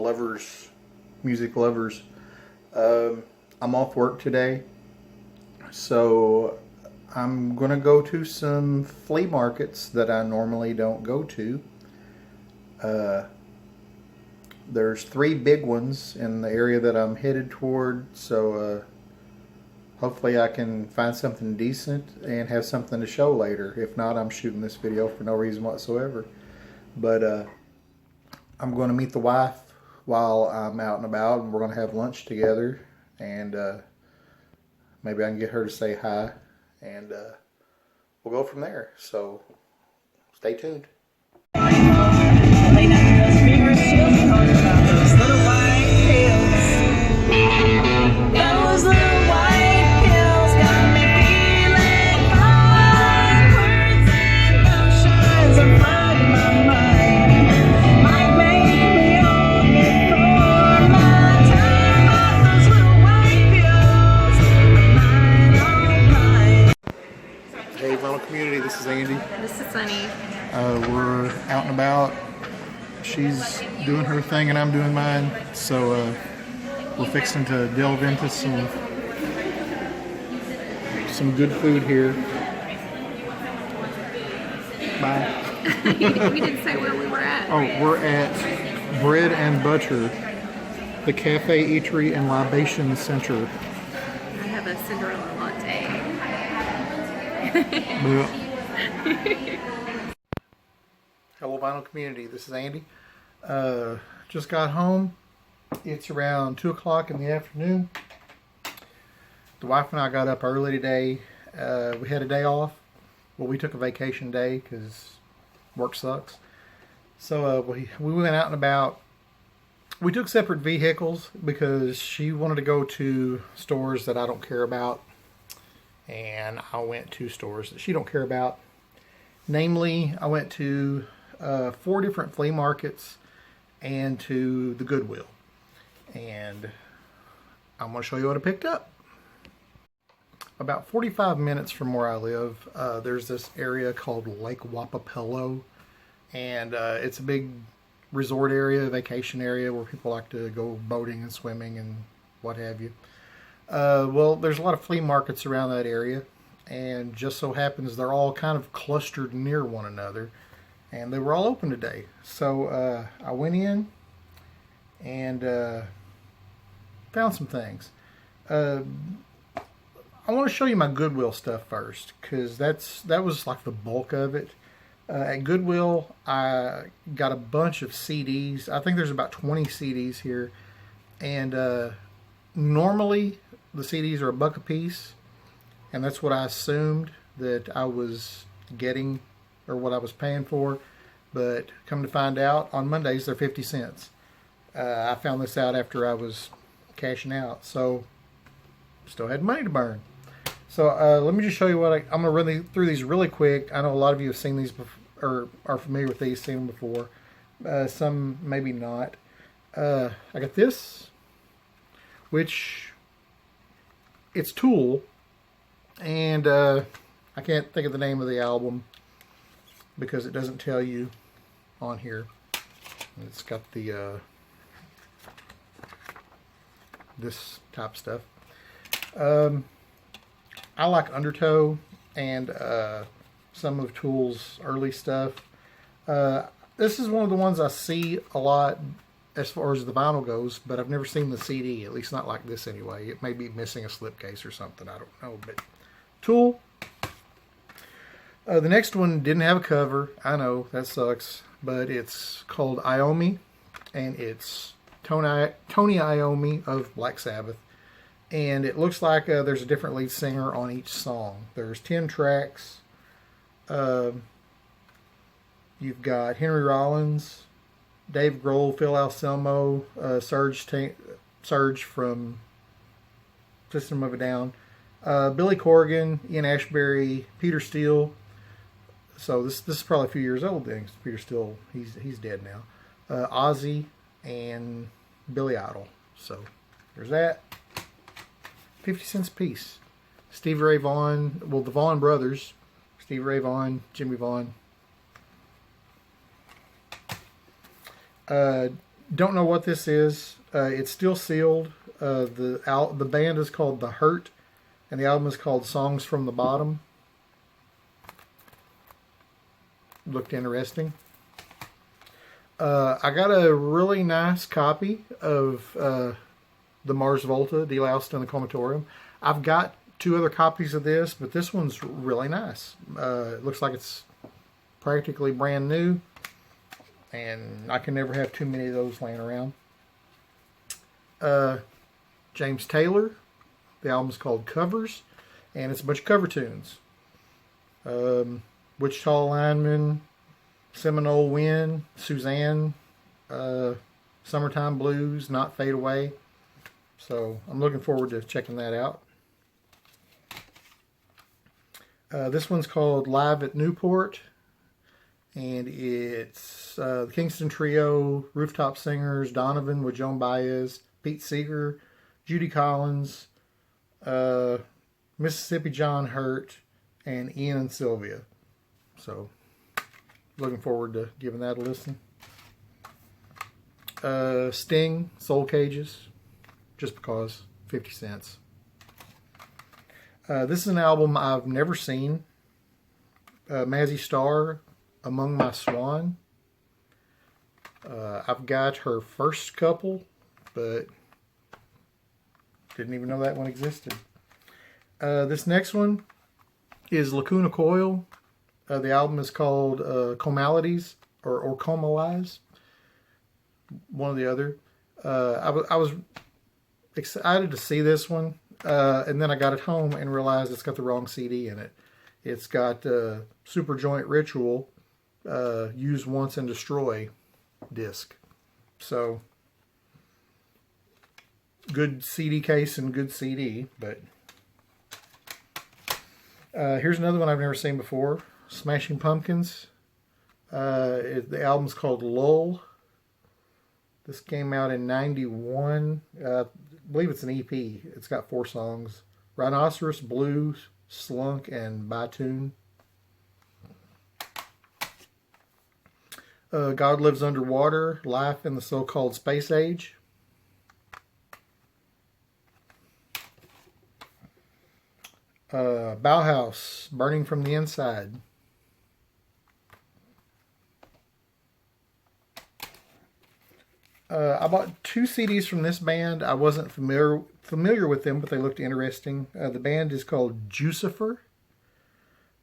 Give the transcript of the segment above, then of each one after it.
lovers, music lovers. I'm off work today, so I'm going to go to some flea markets that I normally don't go to. There's 3 big ones in the area that I'm headed toward, so hopefully I can find something decent and have something to show later. If not, I'm shooting this video for no reason whatsoever. But I'm going to meet the wife while I'm out and about, and we're going to have lunch together, and maybe I can get her to say hi, and we'll go from there. So stay tuned. Hey, Vinyl Community, this is Andy. And this is Sunny. We're out and about. She's doing her thing and I'm doing mine. So we're fixing to delve into some good food here. Bye. We didn't say where we were at. Oh, we're at Bread and Butter, the Cafe, Eatery, and Libation Center. I have a Cinderella latte. Hello, Vinyl Community. This is Andy. Just got home. It's around 2 o'clock in the afternoon. The wife and I got up early today. We had a day off. Well, we took a vacation day because work sucks. So we went out and about. We took separate vehicles because she wanted to go to stores that I don't care about, and I went to stores that she don't care about. Namely, I went to 4 different flea markets and to the Goodwill. And I'm going to show you what I picked up. About 45 minutes from where I live, there's this area called Lake Wapapello. And it's a big resort area, vacation area where people like to go boating and swimming and what have you. Well, there's a lot of flea markets around that area, and just so happens they're all kind of clustered near one another, and they were all open today. So I went in and found some things. I want to show you my Goodwill stuff first, because that was like the bulk of it. At Goodwill, I got a bunch of CDs. I think there's about 20 CDs here, and normally the CDs are $1 a piece, and that's what I assumed that I was getting, or what I was paying for. But come to find out, on Mondays they're 50 cents. I found this out after I was cashing out, so still had money to burn. So let me just show you what I'm going to run through these really quick. I know a lot of you have seen these before, or are familiar with these, seen them before. Some maybe not. I got this, which it's Tool, and I can't think of the name of the album because it doesn't tell you on here. It's got the this type stuff. I like Undertow and some of Tool's early stuff. This is one of the ones I see a lot as far as the vinyl goes, but I've never seen the CD, at least not like this anyway. It may be missing a slipcase or something, I don't know. But Tool. The next one didn't have a cover. I know, that sucks. But it's called Iommi, and it's Tony Iommi of Black Sabbath. And it looks like there's a different lead singer on each song. There's 10 tracks. You've got Henry Rollins, Dave Grohl, Phil Anselmo, Serge from System of a Down, Billy Corgan, Ian Ashbury, Peter Steele. So this is probably a few years old then. Peter Steele, he's dead now. Ozzy and Billy Idol. So there's that. 50 cents a piece. Stevie Ray Vaughan, well, the Vaughan brothers, Stevie Ray Vaughan, Jimmy Vaughan. Don't know what this is. It's still sealed. The band is called The Hurt, and the album is called Songs from the Bottom. Looked interesting. I got a really nice copy of the Mars Volta, deloused in the Comatorium. I've got 2 other copies of this, but this one's really nice. It looks like it's practically brand new, and I can never have too many of those laying around. James Taylor, the album's called Covers, and it's a bunch of cover tunes. Wichita Lineman, Seminole Wind, Suzanne, Summertime Blues, Not Fade Away. So I'm looking forward to checking that out. This one's called Live at Newport, and it's the Kingston Trio, Rooftop Singers, Donovan with Joan Baez, Pete Seeger, Judy Collins, Mississippi John Hurt, and Ian and Sylvia. So looking forward to giving that a listen. Sting, Soul Cages, just because, 50 cents. This is an album I've never seen. Mazzy Star, Among My Swan. I've got her first couple, but didn't even know that one existed. This next one is Lacuna Coil. The album is called Comalities or Comalize. One or the other. I was excited to see this one, and then I got it home and realized it's got the wrong CD in it. It's got Super Joint Ritual, Use Once and Destroy disc. So, good CD case and good CD, but here's another one I've never seen before. Smashing Pumpkins. The album's called Lull. This came out in 91. I believe it's an EP. It's got 4 songs. Rhinoceros, Blues, Slunk, and Bitoon. God Lives Underwater, Life in the So-Called Space Age. Bauhaus, Burning from the Inside. I bought 2 CDs from this band. I wasn't familiar with them, but they looked interesting. The band is called Jucifer.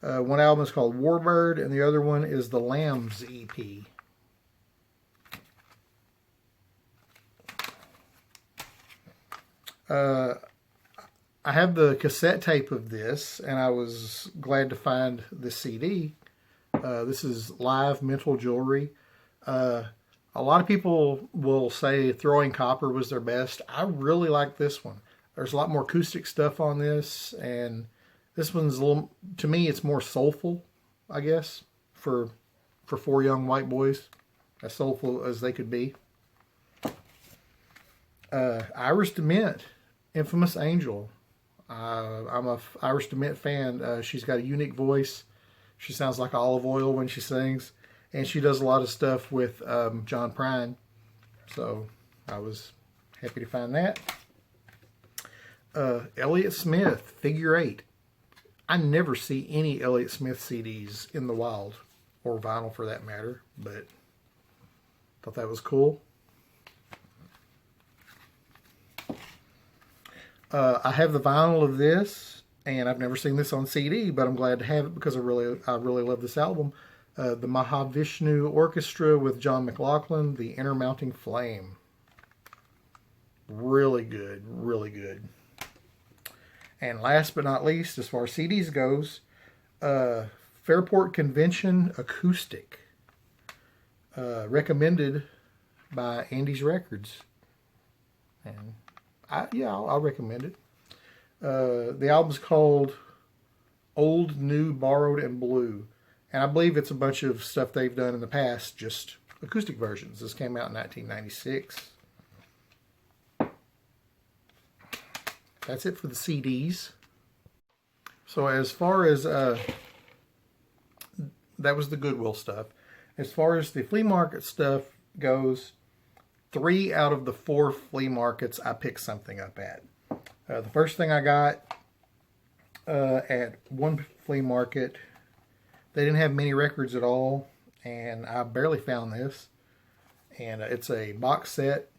One album is called Warbird, and the other one is the Lambs EP. I have the cassette tape of this, and I was glad to find the CD. This is Live Mental Jewelry. A lot of people will say Throwing Copper was their best. I really like this one. There's a lot more acoustic stuff on this, and this one's a little, to me, it's more soulful, I guess, for 4 young white boys, as soulful as they could be. Iris DeMent, Infamous Angel. I'm a Iris DeMent fan. She's got a unique voice. She sounds like olive oil when she sings. And she does a lot of stuff with John Prine. So I was happy to find that. Elliott Smith, Figure 8. I never see any Elliott Smith CDs in the wild, or vinyl for that matter, but thought that was cool. I have the vinyl of this, and I've never seen this on CD, but I'm glad to have it because I really love this album. The Mahavishnu Orchestra with John McLaughlin, The Inner Mounting Flame. Really good, really good. And last but not least, as far as CDs goes, Fairport Convention Acoustic. Recommended by Andy's Records. And I'll recommend it. The album's called Old, New, Borrowed, and Blue. And I believe it's a bunch of stuff they've done in the past, just acoustic versions. This came out in 1996. That's it for the CDs. So as far as, that was the Goodwill stuff. As far as the flea market stuff goes, 3 out of the 4 flea markets I picked something up at. The first thing I got at one flea market, they didn't have many records at all, and I barely found this. And it's a box set.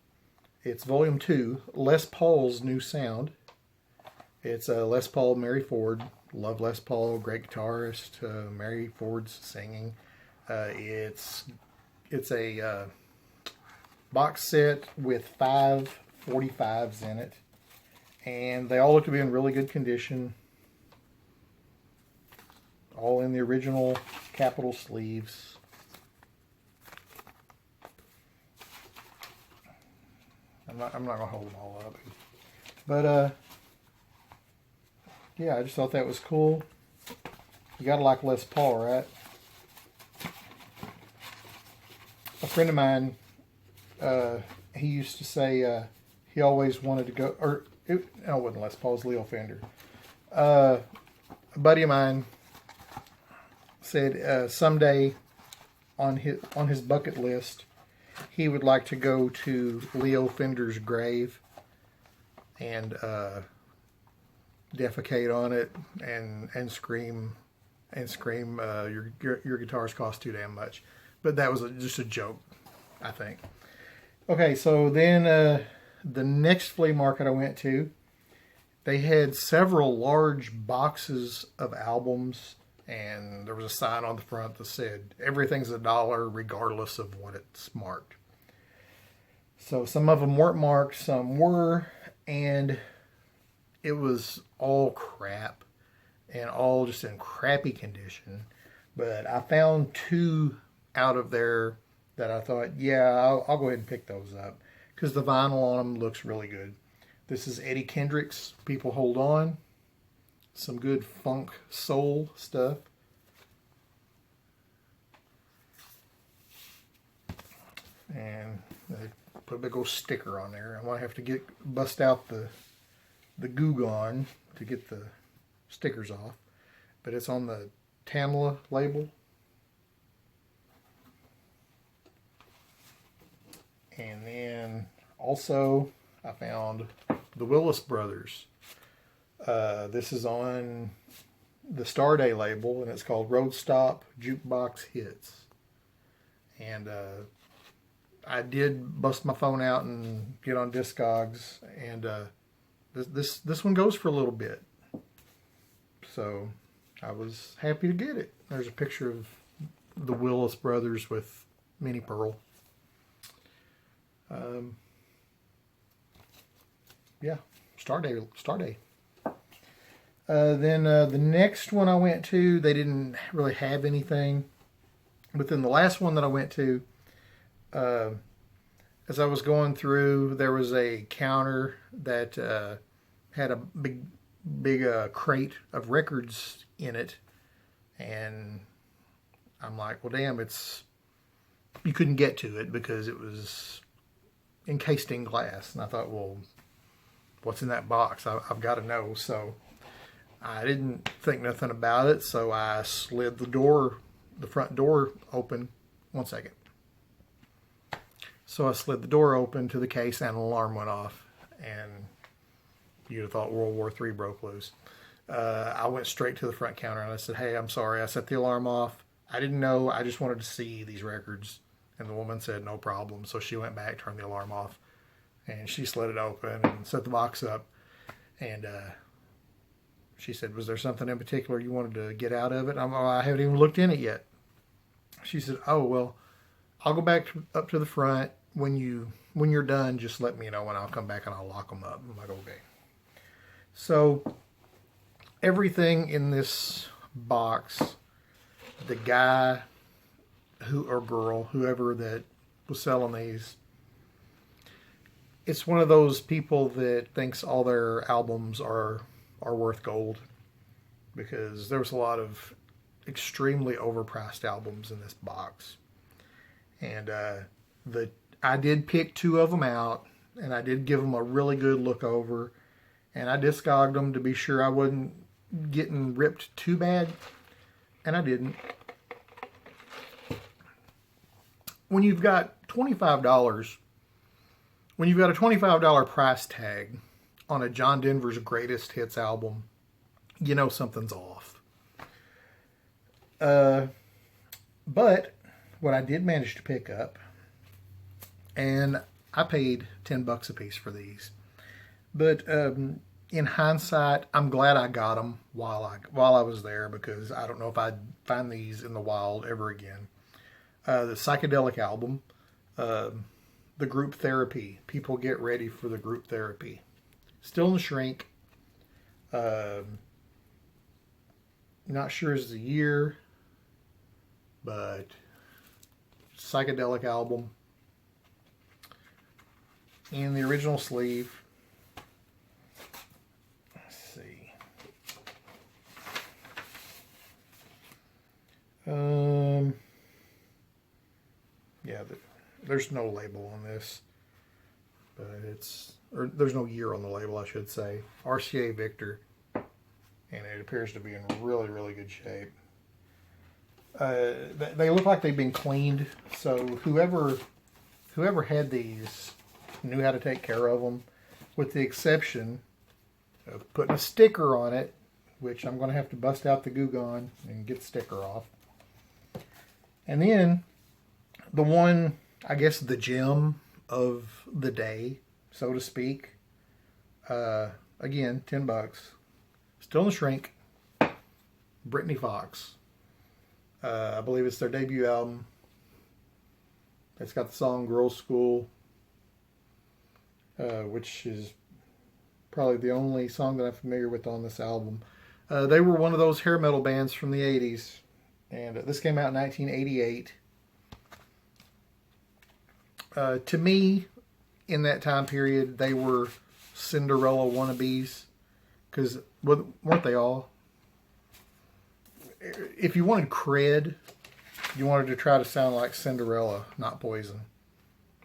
It's volume 2, Les Paul's New Sound. It's Les Paul, Mary Ford. Love Les Paul, great guitarist. Mary Ford's singing. It's a box set with 5 45s in it, and they all look to be in really good condition. All in the original Capitol sleeves. I'm not gonna hold them all up, but yeah, I just thought that was cool. You gotta like Les Paul, right? A friend of mine, he used to say he always wanted to go, no, it wasn't Les Paul, it was Leo Fender. A buddy of mine said someday on his bucket list, he would like to go to Leo Fender's grave and defecate on it and scream your guitars cost too damn much. But that was just a joke, I think. Okay, so then the next flea market I went to, they had several large boxes of albums, and there was a sign on the front that said everything's $1 regardless of what it's marked. So some of them weren't marked, some were, and it was all crap and all just in crappy condition. But I found 2 out of there that I thought, yeah, I'll go ahead and pick those up because the vinyl on them looks really good. This is Eddie Kendrick's People Hold On. Some good funk soul stuff. And they put a big old sticker on there. I might have to bust out the Goo Gone to get the stickers off. But it's on the Tamla label. And then also I found the Willis Brothers. This is on the Starday label, and it's called Road Stop Jukebox Hits. And I did bust my phone out and get on Discogs, and this one goes for a little bit. So I was happy to get it. There's a picture of the Willis Brothers with Minnie Pearl. Yeah, Starday. Then the next one I went to, they didn't really have anything. But then the last one that I went to, as I was going through, there was a counter that had a big crate of records in it. And I'm like, well, damn, you couldn't get to it because it was encased in glass. And I thought, well, what's in that box? I've got to know. So I didn't think nothing about it. So I slid the front door open. 1 second. So I slid the door open to the case and an alarm went off. And you'd have thought World War III broke loose. I went straight to the front counter and I said, hey, I'm sorry. I set the alarm off. I didn't know. I just wanted to see these records. And the woman said, no problem. So she went back, turned the alarm off, and she slid it open and set the box up. And she said, was there something in particular you wanted to get out of it? I haven't even looked in it yet. She said, oh, well, I'll go back up to the front. When you're done, just let me know and I'll come back and I'll lock them up. I'm like, okay. So everything in this box, the guy or girl, whoever that was selling these, it's one of those people that thinks all their albums are worth gold, because there was a lot of extremely overpriced albums in this box. And I did pick 2 of them out, and I did give them a really good look over, and I discogged them to be sure I wasn't getting ripped too bad, and I didn't. When you've got $25 when you've got a $25 price tag on a John Denver's greatest hits album, you know something's off. But what I did manage to pick up, and I paid $10 a piece for these. But in hindsight, I'm glad I got them while I was there, because I don't know if I'd find these in the wild ever again. The psychedelic album, the group therapy. People get ready for the group therapy. Still in the Shrink. Not sure is the year, but psychedelic album. In the original sleeve. Let's see. Yeah, there's no label on this, but or there's no year on the label, I should say. RCA Victor, and it appears to be in really, really good shape. They look like they've been cleaned, so whoever had these knew how to take care of them, with the exception of putting a sticker on it, which I'm going to have to bust out the Goo Gone and get the sticker off. And then the one, I guess the gem of the day, so to speak, again, $10. Still in the Shrink. Brittany Fox. I believe it's their debut album. It's got the song Girls School, which is probably the only song that I'm familiar with on this album. They were one of those hair metal bands from the 80s, and this came out in 1988. To me, in that time period, they were Cinderella wannabes, because weren't they all? If you wanted cred, you wanted to try to sound like Cinderella, not Poison.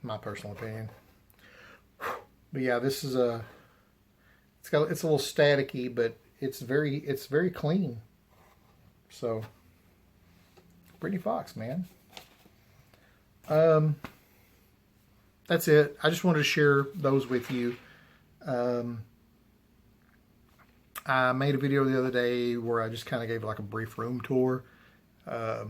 My personal opinion. But yeah, this is it's a little staticky, but it's very clean. So, Brittany Fox, man. That's it. I just wanted to share those with you. I made a video the other day where I just kind of gave like a brief room tour. I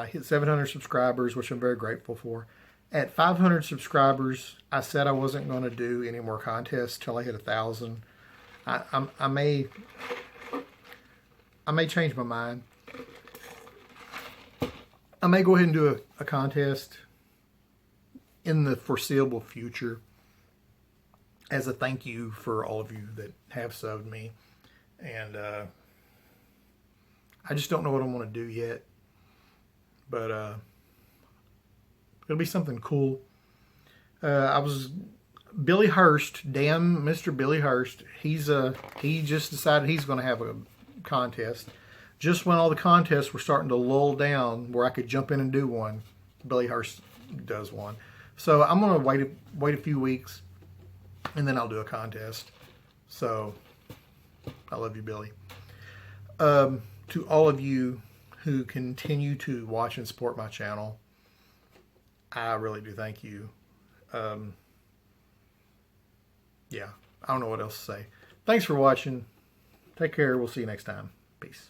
hit 700 subscribers, which I'm very grateful for. At 500 subscribers, I said I wasn't going to do any more contests till I hit 1,000. I may change my mind. I may go ahead and do a contest in the foreseeable future as a thank you for all of you that have subbed me. And I just don't know what I'm going to do yet. But it'll be something cool. Billy Hurst, damn Mr. Billy Hurst, he just decided he's going to have a contest. Just when all the contests were starting to lull down where I could jump in and do one, Billy Hurst does one. So I'm going to wait a few weeks, and then I'll do a contest. So I love you, Billy. To all of you who continue to watch and support my channel, I really do thank you. Yeah, I don't know what else to say. Thanks for watching. Take care. We'll see you next time. Peace.